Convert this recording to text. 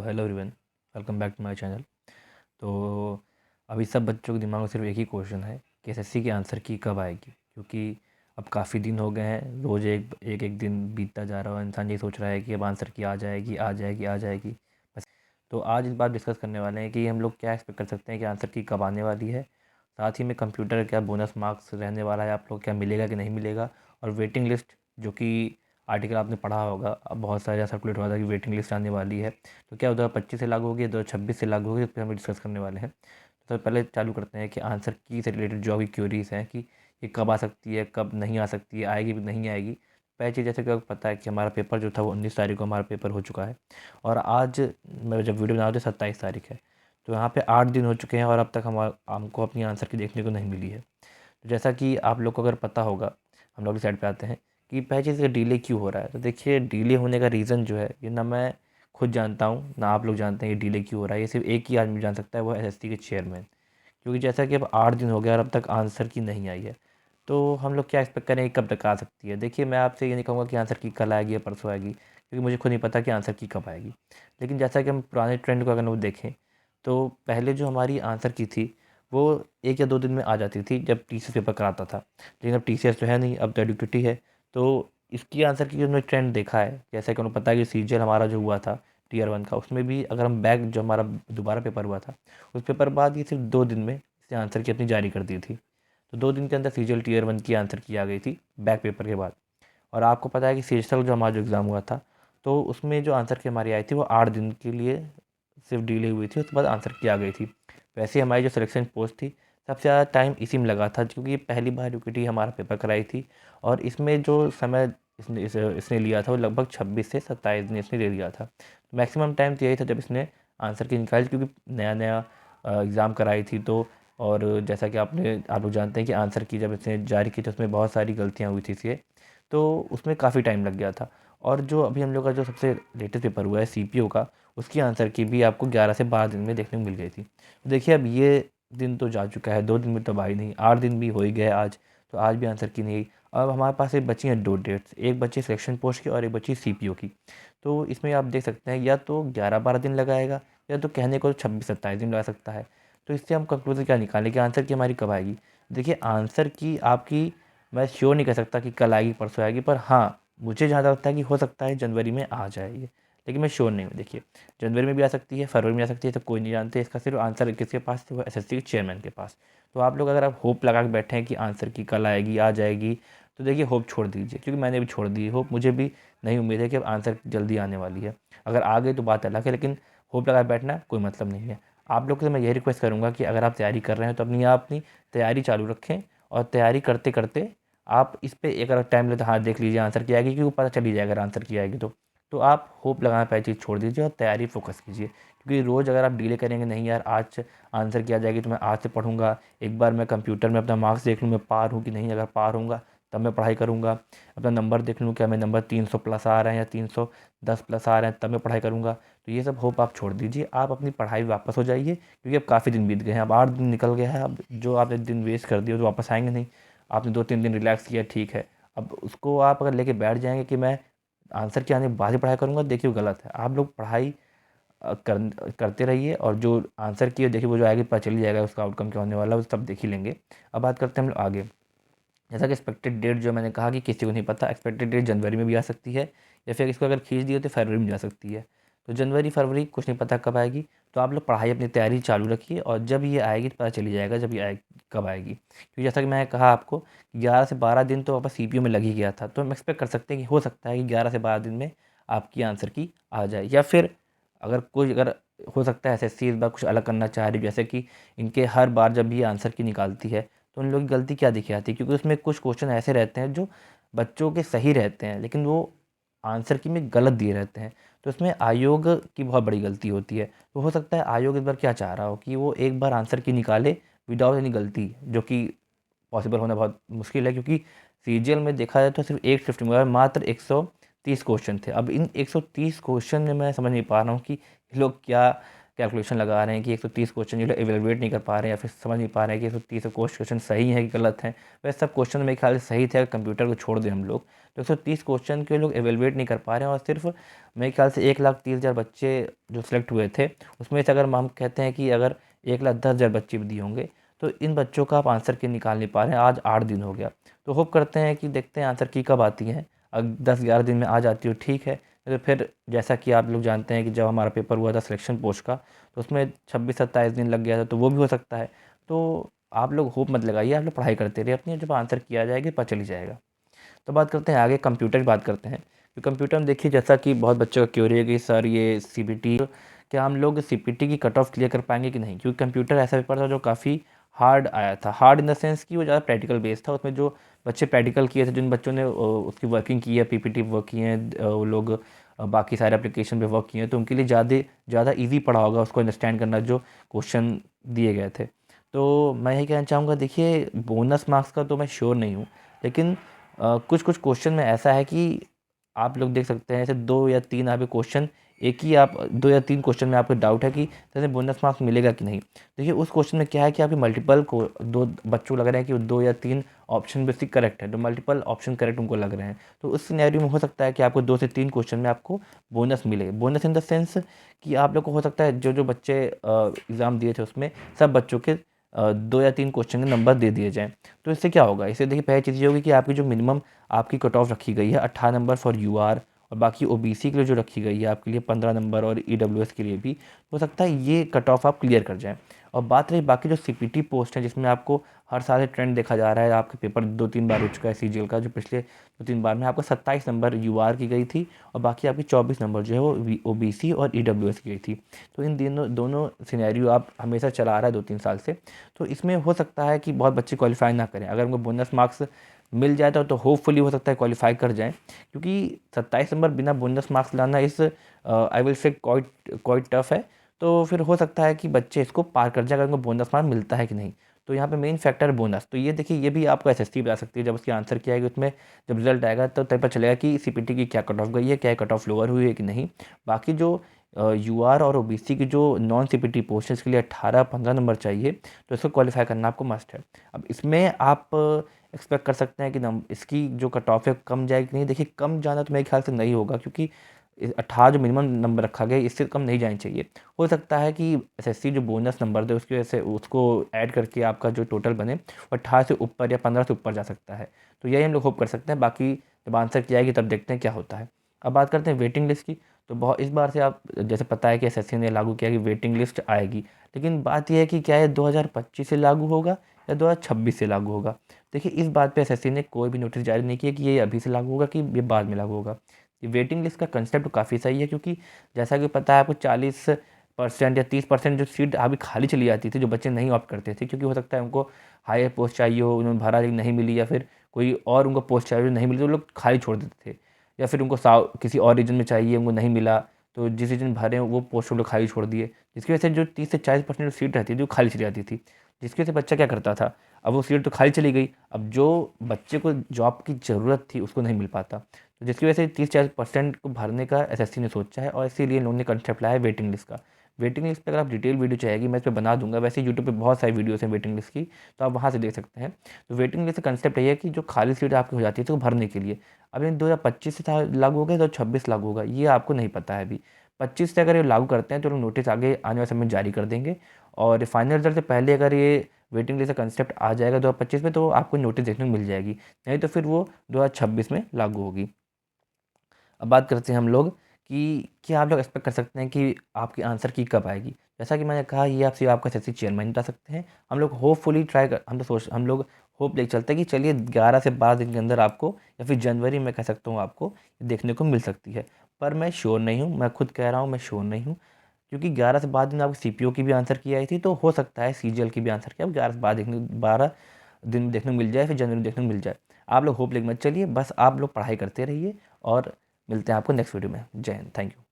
Hello everyone, welcome back to my channel. तो अभी सब बच्चों के दिमाग में सिर्फ एक ही क्वेश्चन है कि एसएससी की आंसर की कब आएगी, क्योंकि अब काफ़ी दिन हो गए हैं। रोज़ एक एक एक दिन बीतता जा रहा है, इंसान ये सोच रहा है कि अब आंसर की आ जाएगी आ जाएगी आ जाएगी बस। तो आज इस बात डिस्कस करने वाले हैं कि हम लोग क्या एक्सपेक्ट कर सकते हैं कि आंसर की कब आने वाली है। साथ ही में कंप्यूटर क्या बोनस मार्क्स रहने वाला है, आप लोग क्या मिलेगा कि नहीं मिलेगा, और वेटिंग लिस्ट जो कि आर्टिकल आपने पढ़ा होगा, अब बहुत सारे सर्कुलेट हुआ था कि वेटिंग लिस्ट आने वाली है। तो क्या 2025 से लागू होगी, 2026 से लागू होगी, इस पर हम डिस्कस करने वाले हैं। तो पहले चालू करते हैं कि आंसर की से रिलेटेड जो अभी क्यूरीज हैं कि ये कब आ सकती है, कब नहीं आ सकती है, आएगी भी नहीं आएगी। पहली चीज़, जैसे कि आपको पता है कि हमारा पेपर जो था वो 19 तारीख को हमारा पेपर हो चुका है, और आज मैं जब वीडियो बना रहा था 27 तारीख है। तो यहाँ पे 8 दिन हो चुके हैं और अब तक हमको अपनी आंसर की देखने को नहीं मिली है। तो जैसा कि आप लोग को अगर पता होगा, हम लोग इस साइड पे आते हैं कि पहली चीज़ डिले क्यों हो रहा है। तो देखिए, डिले होने का रीज़न जो है ये ना मैं खुद जानता हूँ ना आप लोग जानते हैं ये डिले क्यों हो रहा है। ये सिर्फ एक ही आदमी जान सकता है, वो एसएससी के चेयरमैन। क्योंकि जैसा कि अब 8 दिन हो गया और अब तक आंसर की नहीं आई है, तो हम लोग क्या एक्सपेक्ट करें कब तक आ सकती है। देखिए, मैं आपसे ये नहीं कहूँगा कि आंसर की कल आएगी या परसों आएगी, क्योंकि मुझे खुद नहीं पता कि आंसर की कब आएगी। लेकिन जैसा कि हम पुराने ट्रेंड को अगर वो देखें, तो पहले जो हमारी आंसर की थी वो 1 या 2 दिन में आ जाती थी जब टीसीएस पेपर कराता था। लेकिन अब टीसीएस तो है नहीं, अब तो एडुकेटी है। तो इसकी आंसर की जो हमने ट्रेंड देखा है, जैसे कि उन्हें पता है कि सीजीएल हमारा जो हुआ था टीयर 1 का, उसमें भी अगर हम बैक जो हमारा दोबारा पेपर हुआ था, उस पेपर बाद ये सिर्फ 2 दिन में इसने आंसर की अपनी जारी कर दी थी। तो 2 दिन के अंदर सीजीएल टीयर 1 की आंसर की आ गई थी बैक पेपर के बाद। और आपको पता है कि सीजीएल जो हमारा जो एग्ज़ाम हुआ था, तो उसमें जो आंसर की हमारी आई थी वो 8 दिन के लिए सिर्फ डिले हुई थी, उसके बाद आंसर की आ गई थी। वैसे हमारी जो सिलेक्शन पोस्ट थी, सबसे ज़्यादा टाइम इसी में लगा था, क्योंकि पहली बार यूकेटी हमारा पेपर कराई थी। और इसमें जो समय इसने लिया था वो लगभग 26 से 27 दिन इसने ले लिया था। मैक्सिमम टाइम तो यही था जब इसने आंसर की निकाली, क्योंकि नया नया एग्ज़ाम कराई थी। तो और जैसा कि आप लोग जानते हैं कि आंसर की जब इसने जारी की तो उसमें बहुत सारी गलतियाँ हुई थी इसके, तो उसमें काफ़ी टाइम लग गया था। और जो अभी हम लोग का जो सबसे लेटेस्ट पेपर हुआ है सीपीओ का, उसकी आंसर की भी आपको 11 से 12 दिन में देखने को मिल गई थी। तो देखिए, अब ये दिन तो जा चुका है, 2 दिन में तो आई नहीं, 8 दिन भी हो ही गए आज। तो आज भी आंसर की नहीं आई। अब हमारे पास एक बची हैं 2 डेट्स, एक बची सिलेक्शन पोस्ट की और एक बची सीपीओ की। तो इसमें आप देख सकते हैं या तो 11-12 दिन लगाएगा, या तो कहने को 26-27 दिन लगा सकता है। तो इससे हम कंक्लूज़न क्या निकालें कि आंसर की हमारी कब आएगी। देखिए, आंसर की आपकी मैं श्योर नहीं कह सकता कि कल आएगी परसों आएगी, पर हाँ, मुझे जहाँ तक लगता है कि हो सकता है जनवरी में आ जाए ये। लेकिन मैं श्योर नहीं हूँ। देखिए, जनवरी में भी आ सकती है, फरवरी में आ सकती है, तो कोई नहीं जानते। इसका सिर्फ आंसर किसके पास है, वो एसएससी के चेयरमैन के पास। तो आप लोग अगर आप होप लगा के बैठे हैं कि आंसर की कल आएगी आ जाएगी, तो देखिए होप छोड़ दीजिए, क्योंकि मैंने भी छोड़ दी होप। मुझे भी नहीं उम्मीद है कि अब आंसर जल्दी आने वाली है। अगर आ गई तो बात अलग है, लेकिन होप लगा के बैठना कोई मतलब नहीं है। आप लोग से मैं यही रिक्वेस्ट करूँगा कि अगर आप तैयारी कर रहे हैं तो अपनी तैयारी चालू रखें, और तैयारी करते करते आप इस पे एक अगर टाइम लेते, हाँ देख लीजिए आंसर की आएगी, क्योंकि पता चल ही जाएगा अगर आंसर की आएगी तो आप होप लगाना पहली चीज़ छोड़ दीजिए और तैयारी फोकस कीजिए। क्योंकि रोज़ अगर आप डिले करेंगे, नहीं यार आज आंसर की आ जाएगी तो मैं आज से पढ़ूंगा, एक बार मैं कंप्यूटर में अपना मार्क्स देख लूँ मैं पार हूँ कि नहीं, अगर पार होऊंगा तब मैं पढ़ाई करूँगा। अपना नंबर देख लूँ क्या मेरे नंबर 300 प्लस आ रहे हैं या 310 प्लस आ रहे हैं, तब मैं पढ़ाई करूँगा। तो ये सब होप आप छोड़ दीजिए, आप अपनी पढ़ाई वापस हो जाइए, क्योंकि अब काफ़ी दिन बीत गए हैं, अब 8 दिन निकल गया है। अब जो आपने दिन वेस्ट कर दिया तो वापस आएंगे नहीं। आपने 2-3 दिन रिलैक्स किया, ठीक है। अब उसको आप अगर लेके बैठ जाएंगे कि मैं आंसर के आने के बाद ही पढ़ाई करूँगा, देखिए वो गलत है। आप लोग पढ़ाई करते रहिए, और जो आंसर की है देखिए वो जो आएगी पता चल ही जाएगा उसका आउटकम क्या होने वाला है, वो सब देख ही लेंगे। अब बात करते हैं हम लोग आगे। जैसा कि एक्सपेक्टेड डेट जो मैंने कहा कि किसी को नहीं पता, एक्सपेक्टेड डेट जनवरी में भी आ सकती है, या फिर इसको अगर खींच दिए तो फरवरी में जा सकती है। तो जनवरी फरवरी कुछ नहीं पता कब आएगी। तो आप लोग पढ़ाई अपनी तैयारी चालू रखिए, और जब ये आएगी तो पता चली जाएगा जब ये आए कब आएगी। क्योंकि जैसा कि मैंने कहा आपको, 11 से 12 दिन तो वापस सीपीयू में लग ही गया था। तो हम एक्सपेक्ट कर सकते हैं कि हो सकता है कि 11 से 12 दिन में आपकी आंसर की आ जाए, या फिर अगर हो सकता है एसएससी इस बार कुछ अलग करना चाह रही है, जैसे कि इनके हर बार जब भी आंसर की निकालती है तो उन लोगों की गलती क्या दिखी जाती है, क्योंकि उसमें कुछ क्वेश्चन ऐसे रहते हैं जो बच्चों के सही रहते हैं, लेकिन वो आंसर की में गलत दिए रहते हैं। तो इसमें आयोग की बहुत बड़ी गलती होती है। तो हो सकता है आयोग इस बार क्या चाह रहा हो कि वो एक बार आंसर की निकाले विदाउट एनी गलती, जो कि पॉसिबल होना बहुत मुश्किल है, क्योंकि सीजीएल में देखा जाए तो सिर्फ एक शिफ्ट में मात्र 130 क्वेश्चन थे। अब इन 130 क्वेश्चन में मैं समझ नहीं पा रहा हूँ कि ये लोग क्या कैलकुलेशन लगा रहे हैं कि 130 क्वेश्चन जो है एवेलुएट नहीं कर पा रहे हैं या फिर समझ नहीं पा रहे हैं कि 130 क्वेश्चन सही है कि गलत हैं। वैसे सब क्वेश्चन मेरे ख्याल से सही थे, अगर कंप्यूटर को छोड़ दें हम लोग तो 130 क्वेश्चन के लोग एवेलुएट नहीं कर पा रहे हैं। और सिर्फ मेरे ख्याल से 1,30,000 बच्चे जो सिलेक्ट हुए थे, उसमें से अगर हम कहते हैं कि अगर 1,10,000 बच्चे भी दिए होंगे तो इन बच्चों का आप आंसर की निकाल नहीं पा रहे हैं। आज 8 दिन हो गया, तो होप करते हैं कि देखते हैं आंसर की कब आती है। अगर 10-11 दिन में आ जाती हो ठीक है, तो फिर जैसा कि आप लोग जानते हैं कि जब हमारा पेपर हुआ था सिलेक्शन पोस्ट का, तो उसमें 26-27 दिन लग गया था, तो वो भी हो सकता है। तो आप लोग होप मत लगाइए, आप लोग पढ़ाई करते रहिए अपनी, जब आंसर किया जाएगा पता चल ही जाएगा। तो बात करते हैं आगे कंप्यूटर की बात करते हैं। तो कंप्यूटर में देखिए, जैसा कि बहुत बच्चों का क्यूरी है कि सर ये सीपीटी, क्या हम लोग सीपीटी की कट ऑफ क्लियर कर पाएंगे कि नहीं, क्योंकि कंप्यूटर ऐसा पेपर था जो काफ़ी हार्ड आया था। हार्ड इन द सेंस कि वो ज़्यादा प्रैक्टिकल बेस्ड था। उसमें जो बच्चे प्रैक्टिकल किए थे, जिन बच्चों ने उसकी वर्किंग की है, पीपीटी वर्क किए हैं, वो लोग बाकी सारे एप्लीकेशन पे वर्क किए हैं, तो उनके लिए ज़्यादा ईजी पड़ा होगा उसको अंडरस्टैंड करना जो क्वेश्चन दिए गए थे। तो मैं यही कहना चाहूँगा, देखिए बोनस मार्क्स का तो मैं श्योर नहीं हूँ, लेकिन कुछ कुछ क्वेश्चन में ऐसा है कि आप लोग देख सकते हैं, जैसे 2 या 3 आपके क्वेश्चन, एक ही आप 2 या 3 क्वेश्चन में आपको डाउट है कि जैसे बोनस मार्क्स मिलेगा कि नहीं। देखिए उस क्वेश्चन में क्या है कि आपके मल्टीपल को 2 बच्चों को लग रहे हैं कि 2 या 3 ऑप्शन बेसिक करेक्ट है, तो मल्टीपल ऑप्शन करेक्ट उनको लग रहे हैं। तो उस सिनेरियो में हो सकता है कि आपको 2 से 3 क्वेश्चन में आपको बोनस मिले। बोनस इन द सेंस कि आप लोग को हो सकता है जो बच्चे एग्ज़ाम दिए थे उसमें सब बच्चों के 2 या 3 क्वेश्चन के नंबर दे दिए जाएँ। तो इससे क्या होगा, इससे देखिए पहली चीज़ ये होगी कि आपकी जो मिनिमम आपकी कट ऑफ रखी गई है 18 नंबर फॉर यूआर, और बाकी ओबीसी के लिए जो रखी गई है आपके लिए 15 नंबर, और ईडब्ल्यूएस के लिए भी हो सकता है ये कट ऑफ आप क्लियर कर जाएँ। और बात रही बाकी जो सीपीटी पोस्ट है, जिसमें आपको हर साल ट्रेंड देखा जा रहा है, आपके पेपर 2-3 बार हो चुका है सीजीएल का, जो पिछले 2-3 बार में आपको 27 नंबर यूआर की गई थी और बाकी आपकी 24 नंबर जो है वो ओबीसी और ईडब्ल्यूएस की गई थी। तो इन दोनों सिनेरियो आप हमेशा चला आ रहा है 2-3 साल से। तो इसमें हो सकता है कि बहुत बच्चे क्वालिफाई ना करें। अगर उनको बोनस मार्क्स मिल जाता तो होपफुली हो सकता है क्वालिफाई कर जाएँ, क्योंकि 27 नंबर बिना बोनस मार्क्स लाना इस I will say quite tough है। तो फिर हो सकता है कि बच्चे इसको पार कर जाएँ, अगर उनको बोनस मार्क्स मिलता है कि नहीं। तो यहाँ पे मेन फैक्टर बोनस। तो ये देखिए, ये भी आपको एसएससी बता सकती है, जब उसकी आंसर किया आएगी उसमें जब रिजल्ट आएगा तो तब पता चलेगा कि सीपीटी की क्या कट ऑफ गई है, क्या कट ऑफ लोअर हुई है कि नहीं। बाकी जो यूआर और ओबीसी की जो नॉन सीपीटी पोस्ट है, इसके लिए 18-15 नंबर चाहिए, तो इसको क्वालिफाई करना आपको मस्ट है। अब इसमें आप एक्सपेक्ट कर सकते हैं कि इसकी जो कट ऑफ है कम जाएगी कि नहीं। देखिए कम जाना तो मेरे ख्याल से नहीं होगा, क्योंकि 18 जो मिनिमम नंबर रखा गया है, इससे कम नहीं जानी चाहिए। हो सकता है कि एसएससी जो बोनस नंबर दे उसकी वजह से उसको ऐड करके आपका जो टोटल बने वो 18 से ऊपर या 15 से ऊपर जा सकता है। तो यही हम लोग होप कर सकते हैं। बाकी जब आंसर की आएगी तब देखते हैं क्या होता है। अब बात करते हैं वेटिंग लिस्ट की। तो बहुत इस बार से आप जैसे पता है कि एसएससी ने लागू किया कि वेटिंग लिस्ट आएगी, लेकिन बात यह है कि क्या ये 2025 से लागू होगा या 2026 से लागू होगा। देखिए इस बात पे एसएससी ने कोई भी नोटिस जारी नहीं किया कि ये अभी से लागू होगा कि ये बाद में लागू होगा। ये वेटिंग लिस्ट का कंसेप्ट काफ़ी सही है, क्योंकि जैसा कि पता है आपको 40% या 30% जो सीट अभी खाली चली जाती थी, जो बच्चे नहीं ऑप्ट करते थे, क्योंकि हो सकता है उनको हायर पोस्ट चाहिए हो, उन्होंने भरा लेकिन नहीं मिली, या फिर कोई और उनको पोस्ट चाहिए जो नहीं मिली, तो लोग खाली छोड़ देते थे। या फिर उनको किसी और रीजन में चाहिए, उनको नहीं मिला, तो जिस रीजन भरे हैं वो पोस्ट लोग खाली छोड़ दिए, जिसकी वजह से जो 30 से 40% जो सीट रहती थी वो खाली चली जाती थी। जिसकी वजह से बच्चा क्या करता था, अब वो सीट तो खाली चली गई, अब जो बच्चे को जॉब की ज़रूरत थी उसको नहीं मिल पाता, तो जिसकी वजह से 30-40% को भरने का एसएससी ने सोचा है, और इसीलिए इन्होंने कंसेप्ट लाया है वेटिंग लिस्ट का। वेटिंग लिस्ट पे अगर आप डिटेल वीडियो चाहेगी मैं इस पर बना दूंगा, वैसे यूट्यूब पे बहुत सारी वीडियोस हैं वेटिंग लिस्ट की, तो आप वहाँ से देख सकते हैं। तो वेटिंग लिस्ट का कंसेप्ट ये है कि जो खाली सीट आपकी हो जाती है तो भरने के लिए, अब ये 2025 से लागू हो गया, 2026 लागू होगा, ये आपको नहीं पता है अभी। 25 से अगर ये लागू करते हैं तो लोग नोटिस आगे आने वाले समय में जारी कर देंगे, और फाइनल रिजल्ट से पहले अगर ये वेटिंग लिस्ट का कंसेप्ट आ जाएगा 2025 में, तो आपको नोटिस देखने को मिल जाएगी, नहीं तो फिर वो 2026 में लागू होगी। अब बात करते हैं हम लोग कि क्या आप लोग एक्सपेक्ट कर सकते हैं कि आपकी आंसर की कब आएगी। जैसा कि मैंने कहा, ये आप सिर्फ आपका एसएससी चेयरमैन बता सकते हैं। हम लोग होपफुली हम लोग होप लेके चलते हैं कि चलिए 11 से 12 दिन के अंदर आपको, या फिर जनवरी में कह सकता हूँ आपको देखने को मिल सकती है। पर मैं श्योर नहीं हूँ, मैं खुद कह रहा हूँ मैं श्योर नहीं हूँ, क्योंकि 11 से 12 दिन आपकी सीपीओ की भी आंसर की आई थी, तो हो सकता है सीजीएल की भी आंसर की अब 12 दिन में देखने को मिल जाए, फिर जनवरी में देखने को मिल जाए। आप लोग होप लेके मत चलिए, बस आप लोग पढ़ाई करते रहिए, और मिलते हैं आपको नेक्स्ट वीडियो में। जय हिंद, थैंक यू।